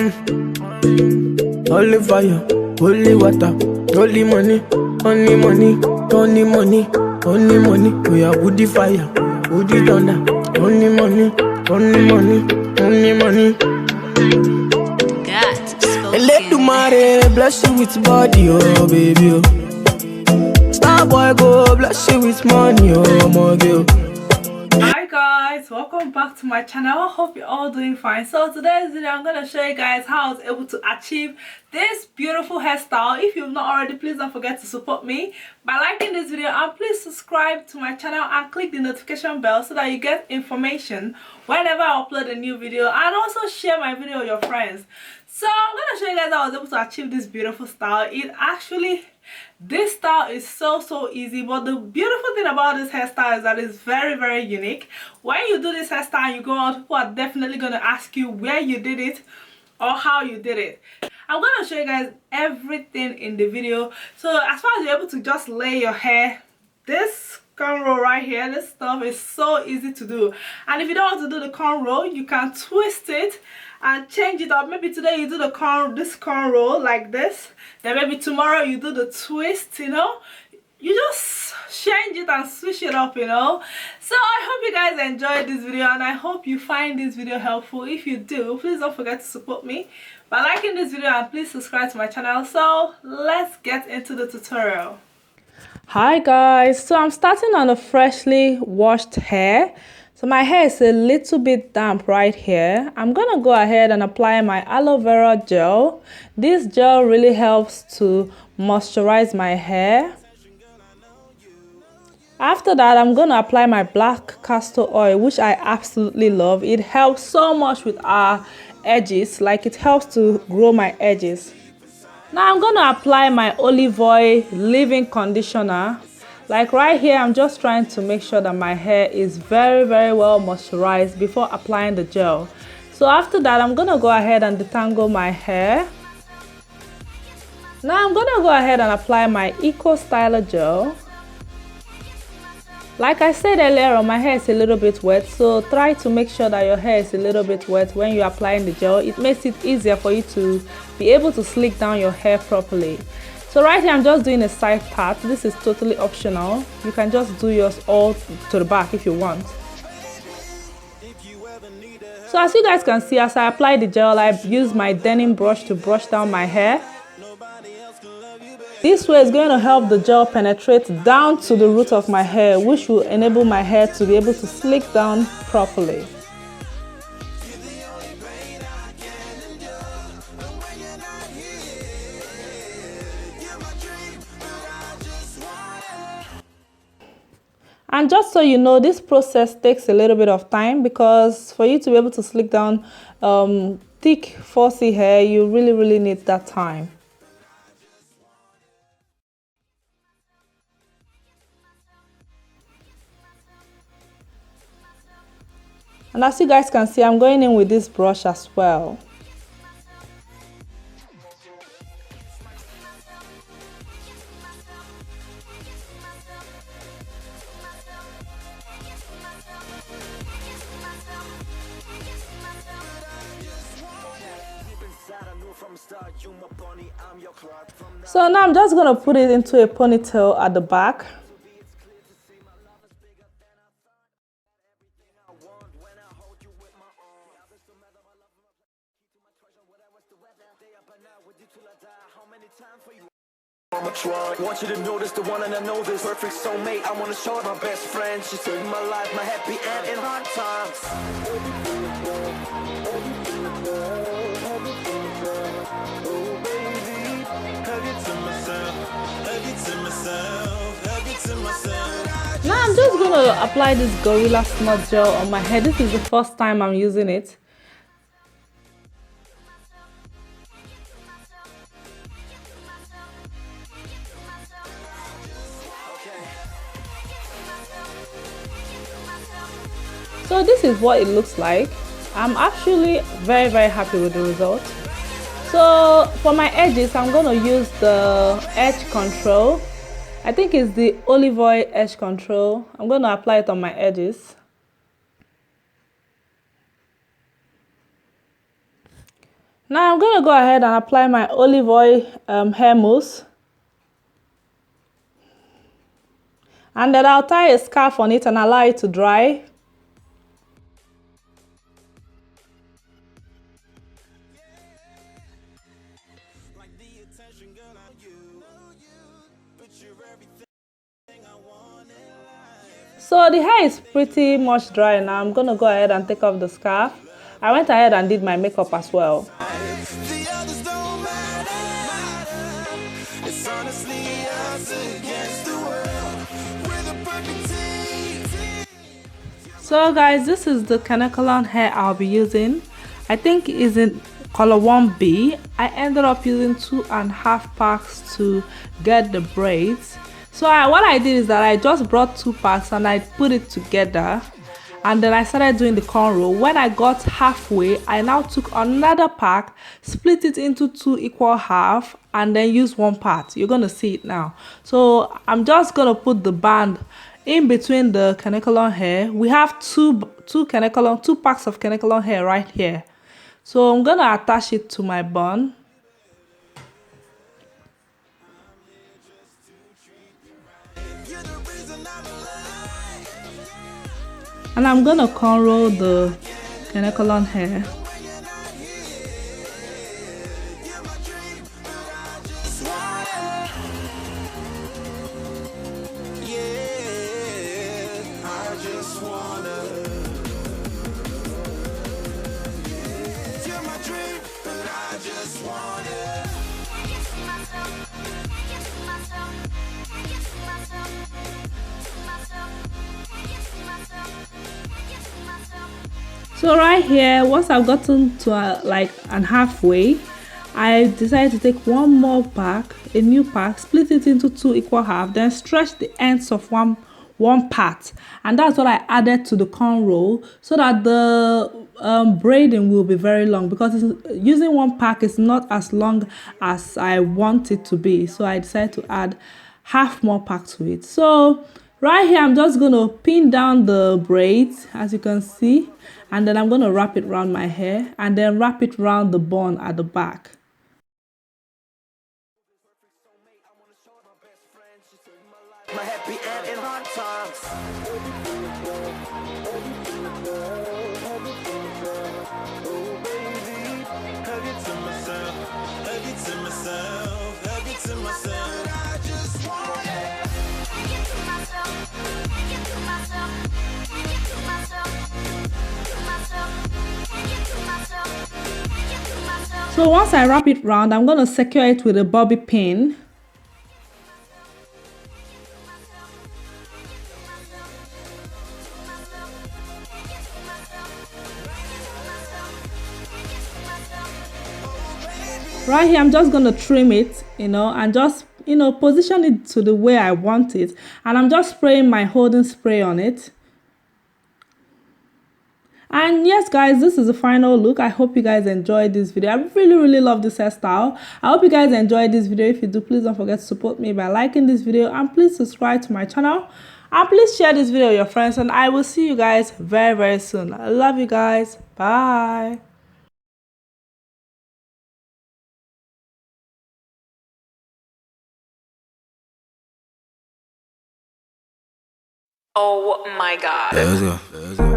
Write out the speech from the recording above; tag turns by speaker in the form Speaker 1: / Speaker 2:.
Speaker 1: Holy fire, holy water, holy money, only money, only money, only money. We are woody fire, woody thunder, only money, only money, only money. Let the mare bless you with body, oh baby, oh. Star boy go bless you with money, oh my girl.
Speaker 2: Hi guys, welcome back to my channel. I hope you're all doing fine. So today's video I'm going to show you guys how I was able to achieve this beautiful hairstyle. If you've not already, please don't forget to support me by liking this video, and please subscribe to my channel and click the notification bell so that you get information whenever I upload a new video, and also share my video with your friends. So I'm going to show you guys how I was able to achieve this beautiful style. This style is so easy, but the beautiful thing about this hairstyle is that it's very unique. When you do this hairstyle and you go out, people are definitely going to ask you where you did it or how you did it. I'm going to show you guys everything in the video. So as far as you're able to just lay your hair, this cornrow right here, this stuff is so easy to do. And if you don't want to do the cornrow, you can twist it and change it up. Maybe today you do the this cornrow like this, then maybe tomorrow you do the twist, you know. You just change it and switch it up, you know. So I hope you guys enjoyed this video, and I hope you find this video helpful. If you do, please don't forget to support me by liking this video, and please subscribe to my channel. So let's get into the tutorial. Hi guys, so I'm starting on a freshly washed hair. So my hair is a little bit damp right here. I'm gonna go ahead and apply my aloe vera gel. This gel really helps to moisturize my hair. After that, I'm gonna apply my black castor oil, which I absolutely love. It helps so much with our edges, like it helps to grow my edges. Now I'm gonna apply my olive oil leave-in conditioner. Like right here, I'm just trying to make sure that my hair is very well moisturized before applying the gel. So after that, I'm gonna go ahead and detangle my hair. Now I'm gonna go ahead and apply my Eco Styler gel. Like I said earlier on, my hair is a little bit wet, so try to make sure that your hair is a little bit wet when you're applying the gel. It makes it easier for you to be able to slick down your hair properly. So right here, I'm just doing a side part. This is totally optional. You can just do yours all to the back if you want. So as you guys can see, as I apply the gel, I use my denim brush to brush down my hair. This way is going to help the gel penetrate down to the root of my hair, which will enable my hair to be able to slick down properly. And just so you know, this process takes a little bit of time, because for you to be able to slick down thick, fussy hair, you really need that time. And as you guys can see, I'm going in with this brush as well. So now I'm just going to put it into a ponytail at the back.
Speaker 3: Want you to notice the one, and I know this perfect soulmate. I want to show my best friend. She's saving my life, my happy and in hard times. Oh baby, hug it to myself, hug it to myself, hug it to myself.
Speaker 2: Now I'm just going to apply this Gorilla Snot gel on my head. This is the first time I'm using it. So this is what it looks like. I'm actually very happy with the result. So for my edges, I'm going to use the edge control. I think it's the olive oil edge control. I'm going to apply it on my edges. Now I'm gonna go ahead and apply my olive oil hair mousse. And then I'll tie a scarf on it and allow it to dry. So the hair is pretty much dry now. I'm gonna go ahead and take off the scarf. I went ahead and did my makeup as well. So guys, this is the Kanekalon hair I'll be using. I think it's in color 1B. I ended up using 2.5 packs to get the braids. So what I did is that I just brought 2 packs and I put it together, and then I started doing the cornrow. When I got halfway, I now took another pack, split it into 2 equal half, and then use 1 part. You're gonna see it now. So I'm just gonna put the band in between the Kanekalon hair. We have two packs of Kanekalon hair right here. So I'm gonna attach it to my bun. And I'm gonna cornrow the Kanekalon hair. So right here, once I've gotten to like an halfway, I decided to take one more pack, a new pack, split it into 2 equal half, then stretch the ends of one part, and that's what I added to the cornrow so that the braiding will be very long, because using 1 pack is not as long as I want it to be. So I decided to add half more pack to it. So right here, I'm just going to pin down the braids, as you can see, and then I'm going to wrap it around my hair and then wrap it around the bun at the back.
Speaker 3: My happy and in hard times. Oh baby, hug it to myself, hug it to myself, hug it to myself. I just want it. Hug it to myself, hug it to myself, hug it to myself, to myself, hug it to myself, hug it to myself.
Speaker 2: So once I wrap it round, I'm going to secure it with a bobby pin. Right here, I'm just going to trim it, and just, position it to the way I want it. And I'm just spraying my holding spray on it. And yes guys, this is the final look. I hope you guys enjoyed this video. I really love this hairstyle. I hope you guys enjoyed this video. If you do, please don't forget to support me by liking this video, and please subscribe to my channel, and please share this video with your friends, and I will see you guys very soon. I love you guys. Bye.
Speaker 4: Oh my god.
Speaker 5: Let's go.